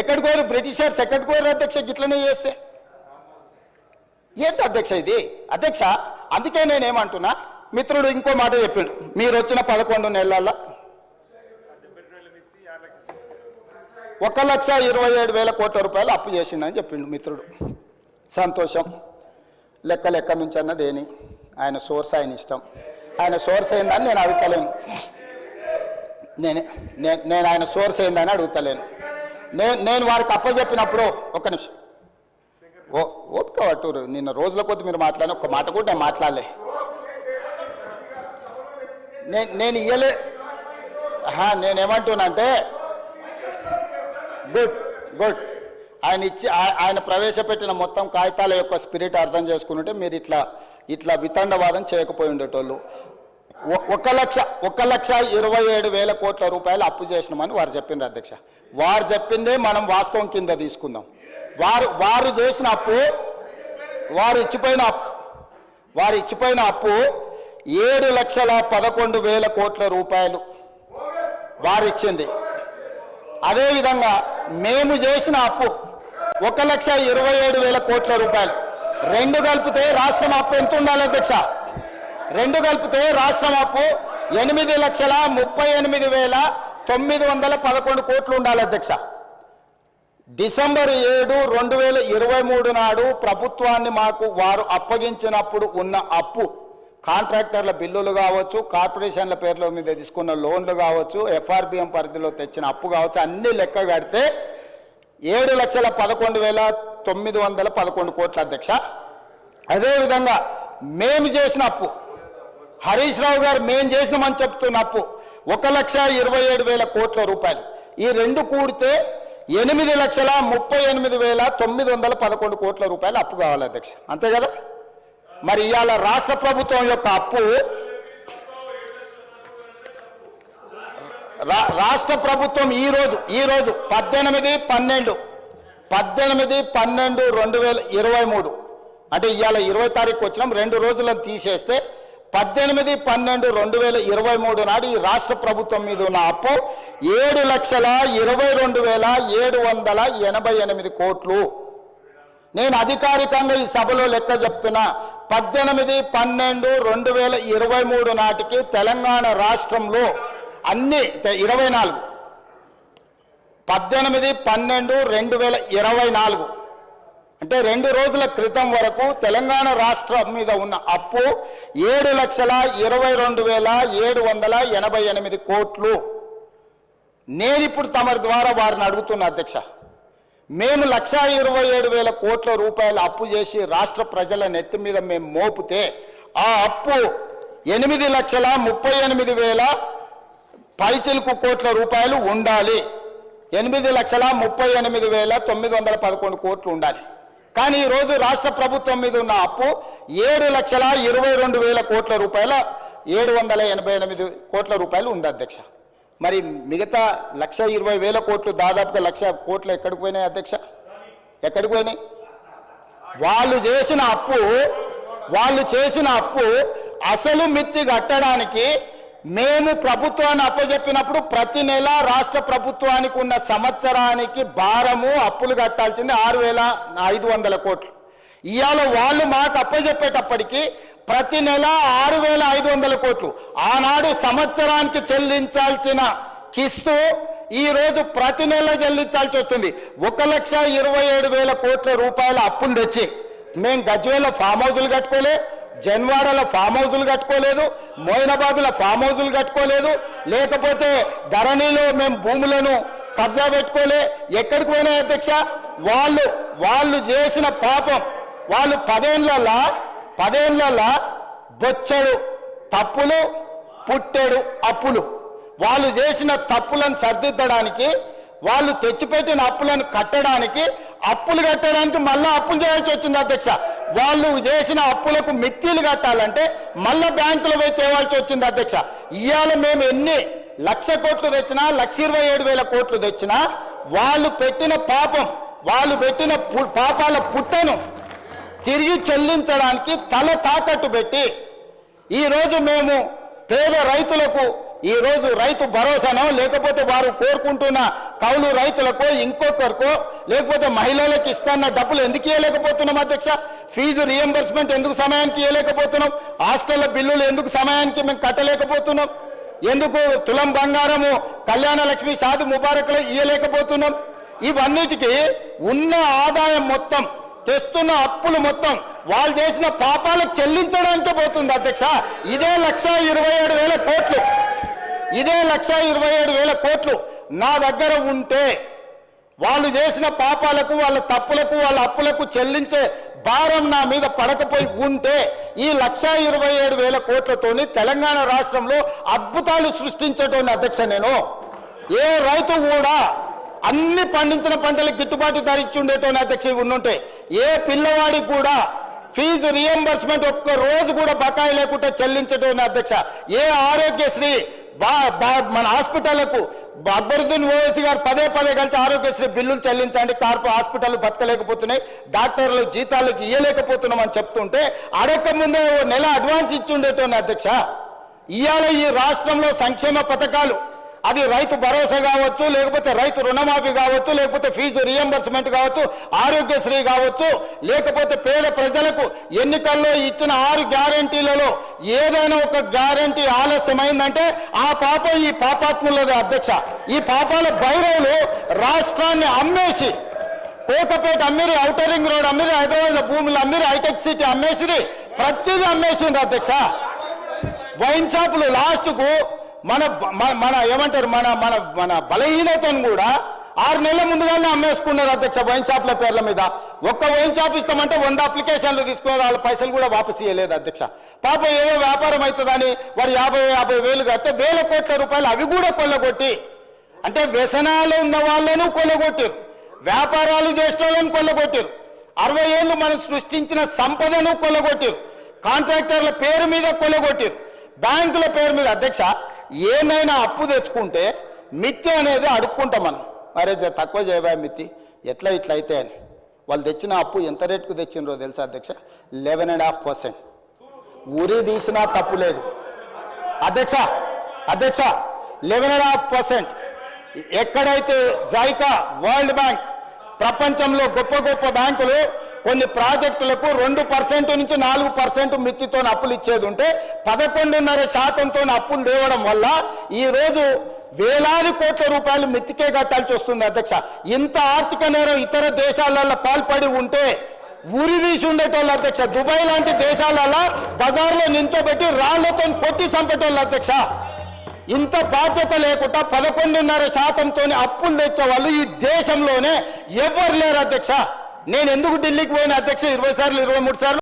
ఎక్కడికి పోయారు బ్రిటిషర్స్? ఎక్కడికి పోయారు అధ్యక్ష గిట్లనే చేస్తే? ఏంటి అధ్యక్ష ఇది? అధ్యక్ష అందుకే నేనేమంటున్నా, మిత్రుడు ఇంకో మాట చెప్పిండు, మీరు వచ్చిన 11 నెలల్లో 1,27,000 కోట్ల రూపాయలు అప్పు చేసిండని చెప్పిండు మిత్రుడు. సంతోషం. లెక్క నుంచి అన్నదేని ఆయన సోర్స్, ఆయన ఇష్టం. ఆయన సోర్స్ ఏందని నేను అడుగుతలేను. నేను ఆయన సోర్స్ ఏందని అడుగుతలేను. నేను వారికి అప్పచెప్పినప్పుడు ఒక్క నిమిషం ఓపిక పట్టురు. నిన్న రోజుల కొద్ది మీరు మాట్లాడిన ఒక్క మాట కూడా నేను మాట్లాడలే. నేను ఇయ్యలే. నేనేమంటున్నా అంటే గుడ్ ఆయన ప్రవేశపెట్టిన మొత్తం కాగితాల యొక్క స్పిరిట్ అర్థం చేసుకుంటే మీరు ఇట్లా వితండవాదం చేయకపోయి ఉండేటోళ్ళు. 1,27,000 కోట్ల రూపాయలు అప్పు చేసినామని వారు చెప్పిండ్రు అధ్యక్ష. వారు చెప్పిందే మనం వాస్తవం కింద తీసుకుందాం. వారు చేసిన అప్పు, వారు ఇచ్చిపోయిన అప్పు 7,11,000 కోట్ల రూపాయలు వారు ఇచ్చింది. అదేవిధంగా మేము చేసిన అప్పు 1,27,000 కోట్ల రూపాయలు. రెండు కలిపితే రాష్ట్రం అప్పు ఎంత ఉండాలి అధ్యక్ష? రెండు కలిపితే రాష్ట్రం అప్పు 8,38,911 కోట్లు ఉండాలి అధ్యక్ష. డిసెంబర్ 7, 2023 నాడు ప్రభుత్వాన్ని మాకు వారు అప్పగించినప్పుడు ఉన్న అప్పు, కాంట్రాక్టర్ల బిల్లులు కావచ్చు, కార్పొరేషన్ల పేర్ల మీద తీసుకున్న లోన్లు కావచ్చు, FRBM పరిధిలో తెచ్చిన అప్పు కావచ్చు, అన్ని లెక్క కడితే 7,11,911 కోట్ల అధ్యక్ష. అదేవిధంగా మేము చేసిన అప్పు, హరీష్ రావు గారు మేము చేసినామని చెప్తున్న అప్పు 1,27,000 కోట్ల రూపాయలు. ఈ రెండు కూడితే 8,38,911 కోట్ల రూపాయలు అప్పు కావాలి అధ్యక్ష. అంతే కదా? మరి ఇవాళ రాష్ట్ర ప్రభుత్వం యొక్క అప్పు, రాష్ట్ర ప్రభుత్వం ఈరోజు 18/12/2023 అంటే ఇవాళ 20 తారీఖు వచ్చినాం, 2 రోజులను తీసేస్తే 18/12/2023 నాడు ఈ రాష్ట్ర ప్రభుత్వం మీద ఉన్న అప్పు 7,22,788 కోట్లు. నేను అధికారికంగా ఈ సభలో లెక్క చెప్తున్నా. 18/12/2023 నాటికి తెలంగాణ రాష్ట్రంలో అన్ని 24 18/12/2024 అంటే 2 రోజుల క్రితం వరకు తెలంగాణ రాష్ట్రం మీద ఉన్న అప్పు 7,22,788 కోట్లు. నేను ఇప్పుడు తమరి ద్వారా వారిని అడుగుతున్నా అధ్యక్ష, మేము 1,27,000 కోట్ల రూపాయలు అప్పు చేసి రాష్ట్ర ప్రజల నెత్తి మీద మేము మోపితే ఆ అప్పు 8,38,000 పైచిలుకు కోట్ల రూపాయలు ఉండాలి. 8,38,911 కోట్లు ఉండాలి. కానీ ఈరోజు రాష్ట్ర ప్రభుత్వం మీద ఉన్న అప్పు 7,22,000 కోట్ల రూపాయల 788 కోట్ల రూపాయలు ఉంది అధ్యక్ష. మరి మిగతా 1,20,000 కోట్లు, దాదాపుగా 1,00,000 కోట్లు ఎక్కడికి పోయినాయి అధ్యక్ష? ఎక్కడికి పోయినాయి? వాళ్ళు చేసిన అప్పు అసలు మిత్తి కట్టడానికి మేము ప్రభుత్వాన్ని అప్పచెప్పినప్పుడు ప్రతి నెల రాష్ట్ర ప్రభుత్వానికి ఉన్న సంవత్సరానికి భారము అప్పులు కట్టాల్సింది 6,500 కోట్లు. ఇవాళ వాళ్ళు మాకు అప్పచెప్పేటప్పటికి ప్రతి నెల 6,500 కోట్లు. ఆనాడు సంవత్సరానికి చెల్లించాల్సిన కిస్తు ఈరోజు ప్రతి నెల చెల్లించాల్సి వస్తుంది. 1,27,000 కోట్ల రూపాయల అప్పులు తెచ్చి మేము గజ్వేల ఫామ్ హౌజులు కట్టుకోలే, జన్వాడల ఫామ్ హౌజులు కట్టుకోలేదు, మోయినాబాద్ల ఫామ్ హౌజులు కట్టుకోలేదు, లేకపోతే ధరణిలో మేము భూములను కబ్జా పెట్టుకోలే. ఎక్కడికి పోయినాయి అధ్యక్ష? వాళ్ళు చేసిన పాపం, వాళ్ళు 10 ఏళ్ళ బొచ్చడు తప్పులు, పుట్టెడు అప్పులు. వాళ్ళు చేసిన తప్పులను సరిదిద్దడానికి, వాళ్ళు తెచ్చిపెట్టిన అప్పులను కట్టడానికి, అప్పులు కట్టడానికి మళ్ళీ అప్పులు చేయాల్సి వచ్చింది అధ్యక్ష. వాళ్ళు చేసిన అప్పులకు మిత్తిలు కట్టాలంటే మళ్ళీ బ్యాంకులో పోయి తేవాల్సి వచ్చింది అధ్యక్ష. ఇవాళ మేము ఎన్ని 1,00,000 కోట్లు తెచ్చినా, 1,27,000 కోట్లు తెచ్చినా వాళ్ళు పెట్టిన పాపం, వాళ్ళు పెట్టిన పాపాల పుట్టను తిరిగి చెల్లించడానికి తల తాకట్టు పెట్టి ఈరోజు మేము పేద రైతులకు ఈ రోజు రైతు భరోసానో లేకపోతే వారు కోరుకుంటున్న కౌలు రైతులకో ఇంకొకరికో లేకపోతే మహిళలకు ఇస్తున్న డబ్బులు ఎందుకు ఇవ్వలేకపోతున్నాం అధ్యక్ష? ఫీజు రియంబర్స్మెంట్ ఎందుకు సమయానికి ఇవ్వలేకపోతున్నాం? హాస్టళ్ల బిల్లులు ఎందుకు సమయానికి మేము కట్టలేకపోతున్నాం? ఎందుకు తులం బంగారము కళ్యాణ లక్ష్మి షాది ముబారక్లు ఇవ్వలేకపోతున్నాం? ఇవన్నిటికీ ఉన్న ఆదాయం మొత్తం, తెస్తున్న అప్పులు మొత్తం వాళ్ళు చేసిన పాపాలకు చెల్లించడానికే పోతుంది అధ్యక్ష. ఇదే 1,27,000 కోట్లు, ఇదే 1,27,000 కోట్లు నా దగ్గర ఉంటే వాళ్ళు చేసిన పాపాలకు, వాళ్ళ తప్పులకు, వాళ్ళ అప్పులకు చెల్లించే భారం నా మీద పడకపోయి ఉంటే ఈ 1,27,000 కోట్లతోని తెలంగాణ రాష్ట్రంలో అద్భుతాలు సృష్టించేటోని అధ్యక్ష. నేను ఏ రైతు కూడా అన్ని పండించిన పంటలకు గిట్టుబాటు ధర ఇచ్చి ఉండేటోని అధ్యక్ష. ఇవి ఉండుంటే ఏ పిల్లవాడికి కూడా ఫీజు రియంబర్స్మెంట్ ఒక్క రోజు కూడా బకాయి లేకుండా చెల్లించటోని అధ్యక్ష. ఏ ఆరోగ్యశ్రీ మన హాస్పిటళ్లకు అక్బరుద్దీన్ ఓవైసీ గారు పదే కలిసి ఆరోగ్యశ్రీ బిల్లులు చెల్లించండి, హాస్పిటల్ బతకలేకపోతున్నాయి, డాక్టర్లు జీతాలకు ఇయ్యలేకపోతున్నాం అని చెప్తుంటే అడక్క ముందే నెల అడ్వాన్స్ ఇచ్చి ఉండేటోని అధ్యక్ష. ఇవాళ ఈ రాష్ట్రంలో సంక్షేమ పథకాలు, అది రైతు భరోసా కావచ్చు, లేకపోతే రైతు రుణమాఫీ కావచ్చు, లేకపోతే ఫీజు రియంబర్స్మెంట్ కావచ్చు, ఆరోగ్యశ్రీ కావచ్చు, లేకపోతే పేద ప్రజలకు ఎన్నికల్లో ఇచ్చిన 6 గ్యారంటీలలో ఏదైనా ఒక గ్యారంటీ ఆలస్యమైందంటే ఆ పాపం ఈ పాపాత్ములదే అధ్యక్ష. ఈ పాపాల భైరవులు రాష్ట్రాన్ని అమ్మేసి, కోకపేట అమ్మిరి, ఔటర్ రింగ్ రోడ్ అమ్మిరి, హైదరాబాద్ భూములు అమ్మిరి, హైటెక్ సిటీ అమ్మేసిరి, ప్రతిదీ అమ్మేసింది అధ్యక్ష. వైన్ షాపులు లాస్ట్కు మన ఏమంటారు మన మన మన బలహీనతను కూడా 6 నెలల ముందుగానే అమ్మేసుకున్నారు అధ్యక్ష వైన్ షాప్ల పేర్ల మీద. ఒక్క వైన్ షాప్ ఇస్తామంటే 100 అప్లికేషన్లు తీసుకున్నారు, వాళ్ళ పైసలు కూడా వాపసు ఇవ్వలేదు అధ్యక్ష. పాప ఏదో వ్యాపారం అవుతుందని వారు 50 వేలు కడితే 1,000 కోట్ల రూపాయలు అవి కూడా కొల్లగొట్టి, అంటే వ్యసనాలు ఉన్న వాళ్ళను కొల్లగొట్టారు, వ్యాపారాలు చేసిన వాళ్ళని కొల్లగొట్టారు, 60 ఏళ్ళు మనం సృష్టించిన సంపదను కొల్లగొట్టారు, కాంట్రాక్టర్ల పేరు మీద కొల్లగొట్టారు, బ్యాంకుల పేరు మీద అధ్యక్ష. ఏమైనా అప్పు తెచ్చుకుంటే మిత్తి అనేది అడుక్కుంటాం మనం, మరే తక్కువ చేయబా మిత్తి ఎట్లా ఇట్లా అయితే అని. వాళ్ళు తెచ్చిన అప్పు ఎంత రేటుకు తెచ్చినరో తెలుసా అధ్యక్ష? 11.5%. ఉరి తీసినా తప్పు లేదు అధ్యక్ష. 11.5%. ఎక్కడైతే జైకా, వరల్డ్ బ్యాంక్, ప్రపంచంలో గొప్ప బ్యాంకులు కొన్ని ప్రాజెక్టులకు 2% నుంచి 4% మిత్తితో అప్పులు ఇచ్చేది ఉంటే 11.5%తో అప్పులు తేవడం వల్ల ఈరోజు వేలాది కోట్ల రూపాయలు మిత్తికే కట్టాల్సి వస్తుంది అధ్యక్ష. ఇంత ఆర్థిక నేరం ఇతర దేశాలలో పాల్పడి ఉంటే ఊరి తీసి ఉండేటోళ్ళు అధ్యక్ష. దుబాయ్ లాంటి దేశాలలో బజార్లో నించోబెట్టి రాళ్లతో కొట్టి చంపేటోళ్ళు అధ్యక్ష. ఇంత బాధ్యత లేకుండా 11.5%తో అప్పులు తెచ్చే వాళ్ళు ఈ దేశంలోనే ఎవరు లేరు అధ్యక్ష. నేను ఎందుకు ఢిల్లీకి పోయిన అధ్యక్ష 20 సార్లు 23 సార్లు